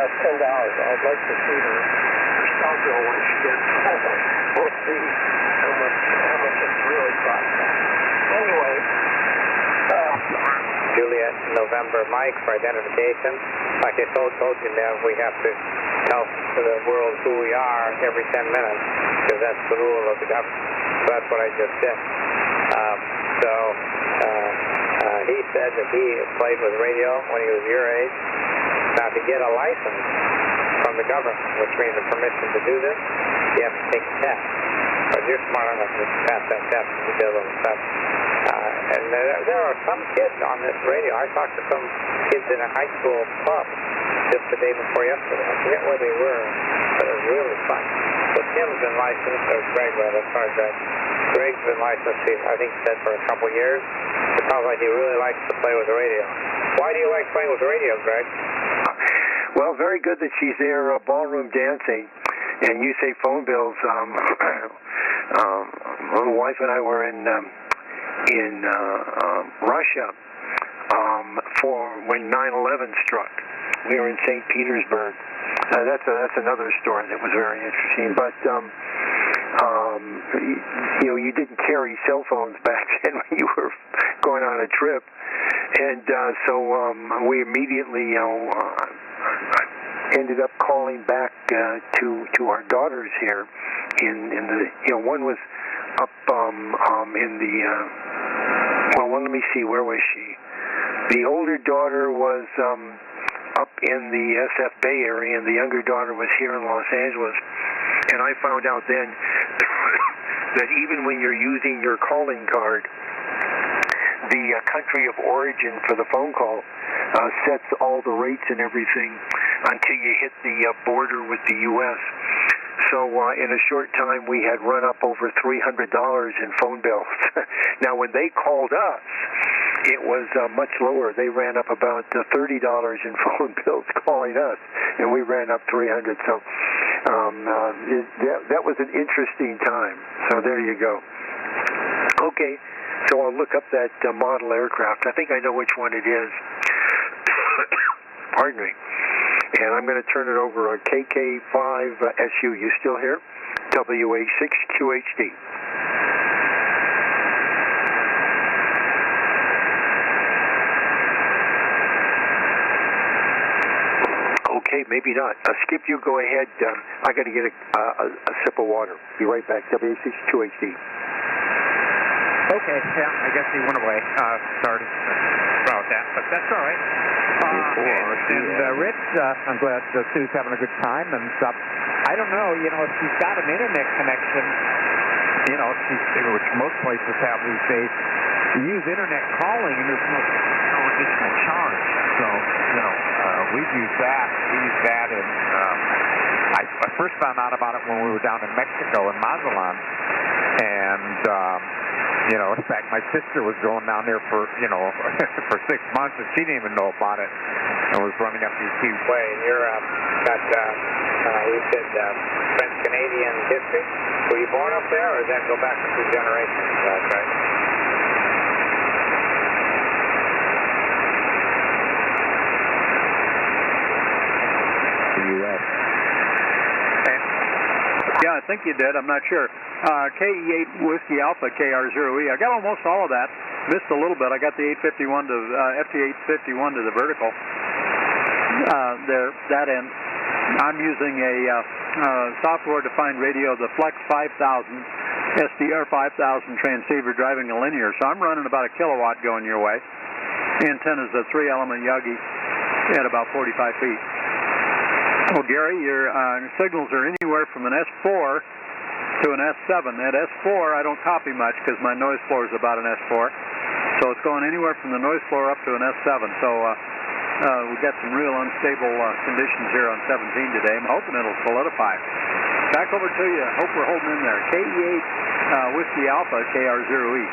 $10. I'd like to see her cell bill when she gets home. We'll see how much it really costs. Anyway, Juliet, November, Mike for identification. Like I told you, Nev, we have to tell the world who we are every 10 minutes, because that's the rule of the government. So that's what I just did. He said that he played with radio when he was your age. Now, to get a license from the government, which means a permission to do this, you have to take a test. But you're smart enough to pass that test and you did a little test. And there are some kids on this radio. I talked to some kids in a high school club just the day before yesterday. I forget where they were, but it was really fun. So Tim's been licensed, or Greg, rather, sorry, Greg. Greg's been licensed, I think he said, for a couple years. It sounds like he really likes to play with the radio. Why do you like playing with the radio, Greg? Well, very good that she's there ballroom dancing. And you say phone bills. My wife and I were in Russia for when 9/11 struck. We were in St. Petersburg. That's another story that was very interesting. But you didn't carry cell phones back then when you were going on a trip, and so we immediately ended up calling back to our daughters here. In the one was up in the let me see, where was she? The older daughter was up in the SF Bay area, and the younger daughter was here in Los Angeles. And I found out then that even when you're using your calling card, the country of origin for the phone call sets all the rates and everything until you hit the border with the U.S. So in a short time, we had run up over $300 in phone bills. Now, when they called us, it was much lower. They ran up about $30 in phone bills calling us, and we ran up $300. So that was an interesting time. So there you go. Okay, so I'll look up that model aircraft. I think I know which one it is. Pardon me. And I'm going to turn it over a KK5SU. You still here? WA6QHD. Okay, maybe not. Skip, you go ahead. I got to get a sip of water. Be right back. WA6QHD. Okay, yeah, I guess he went away. Sorry about that, but that's all right. Rich, I'm glad Sue's having a good time, and I don't know, if she's got an internet connection, which most places have these days, you use internet calling, and there's no additional charge. So, we've used that. We use that in, I first found out about it when we were down in Mexico, in Mazatlan, and, in fact, my sister was going down there for, for 6 months, and she didn't even know about it, and was running up these huge. Way, and you're got, we said, French-Canadian history. Were you born up there, or does that go back a few generations? Right? The U.S. Yeah, I think you did. I'm not sure. KE8 Whiskey Alpha KR0E. I got almost all of that. Missed a little bit. I got the 851 to FT851 to the vertical. There, that end. I'm using a software-defined radio, the Flex 5000 SDR 5000 transceiver, driving a linear. So I'm running about a kilowatt going your way. Antenna's a 3-element Yagi at about 45 feet. Well, Gary, your signals are anywhere from an S4 to an S7. At S4, I don't copy much because my noise floor is about an S4. So it's going anywhere from the noise floor up to an S7. So we've got some real unstable conditions here on 17 today. I'm hoping it'll solidify. Back over to you. Hope we're holding in there. KE8 Whiskey Alpha KR0E.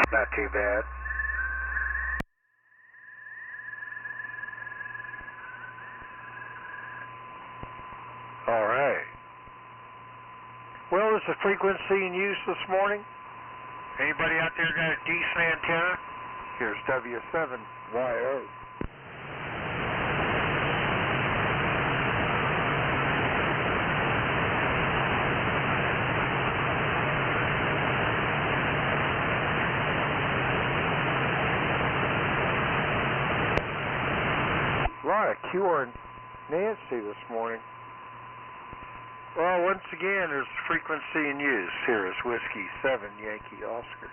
Not too bad. All right. Well, is the frequency in use this morning? Anybody out there got a decent antenna? Here's W7 YO. A lot of QR Nancy this morning. Well, once again, there's frequency in use. Here is Whiskey 7 Yankee Oscar.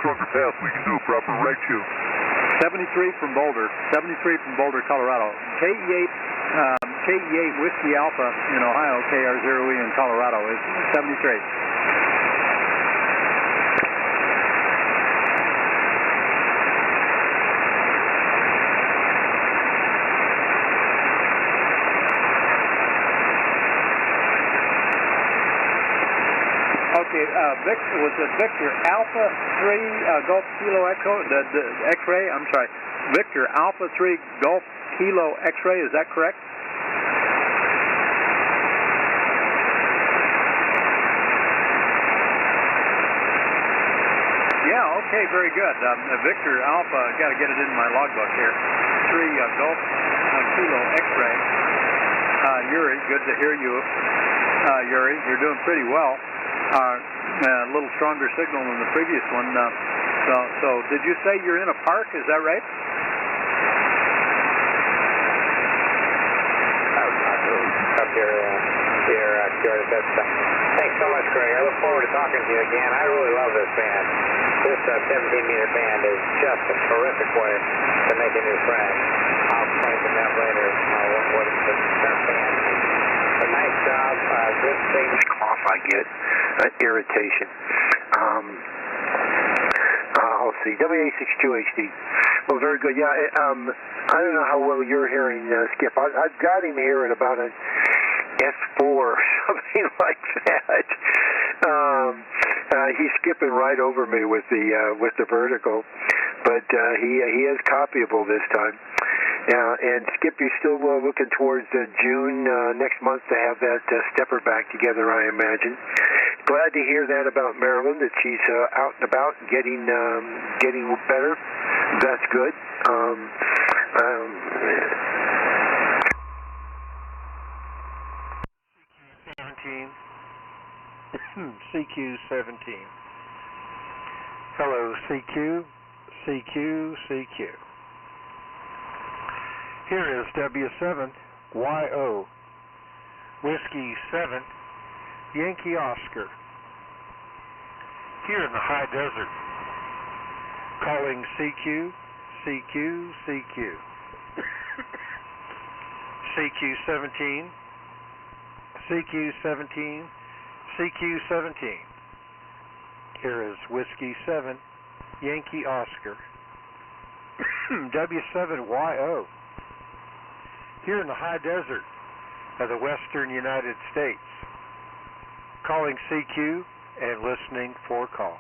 Stronger path, we can do a proper right tune. 73 from Boulder, Colorado. KE8 Whiskey Alpha in Ohio, KR0E in Colorado is 73. Okay, was it Victor Alpha 3 Golf Kilo Echo, the X-ray? I'm sorry, Victor Alpha 3 Golf Kilo X-ray, is that correct? Yeah, okay, very good. Victor Alpha, got to get it in my logbook here. 3 Golf Kilo X-ray. Yuri, good to hear you. Yuri, you're doing pretty well. A little stronger signal than the previous one. So did you say you're in a park? Is that right? Up here, thanks so much, Greg. I look forward to talking to you again. I really love this band. This 17-meter band is just a terrific way to make a new friend. I'll explain to them later what the band is. A nice job, good thing. Cough I get, irritation. Let's see, WA62HD. Well, very good. Yeah, I don't know how well you're hearing Skip. I've got him here at about an S4 or something like that. He's skipping right over me with the vertical, but he is copyable this time. And Skip, you're still looking towards June next month to have that stepper back together, I imagine. Glad to hear that about Marilyn, that she's out and about, getting better. That's good. CQ17. Hello, CQ. Here is W7YO Whiskey 7 Yankee Oscar. Here in the high desert, calling CQ. CQ17. Here is Whiskey 7 Yankee Oscar. W7YO. Here in the high desert of the western United States, calling CQ and listening for call.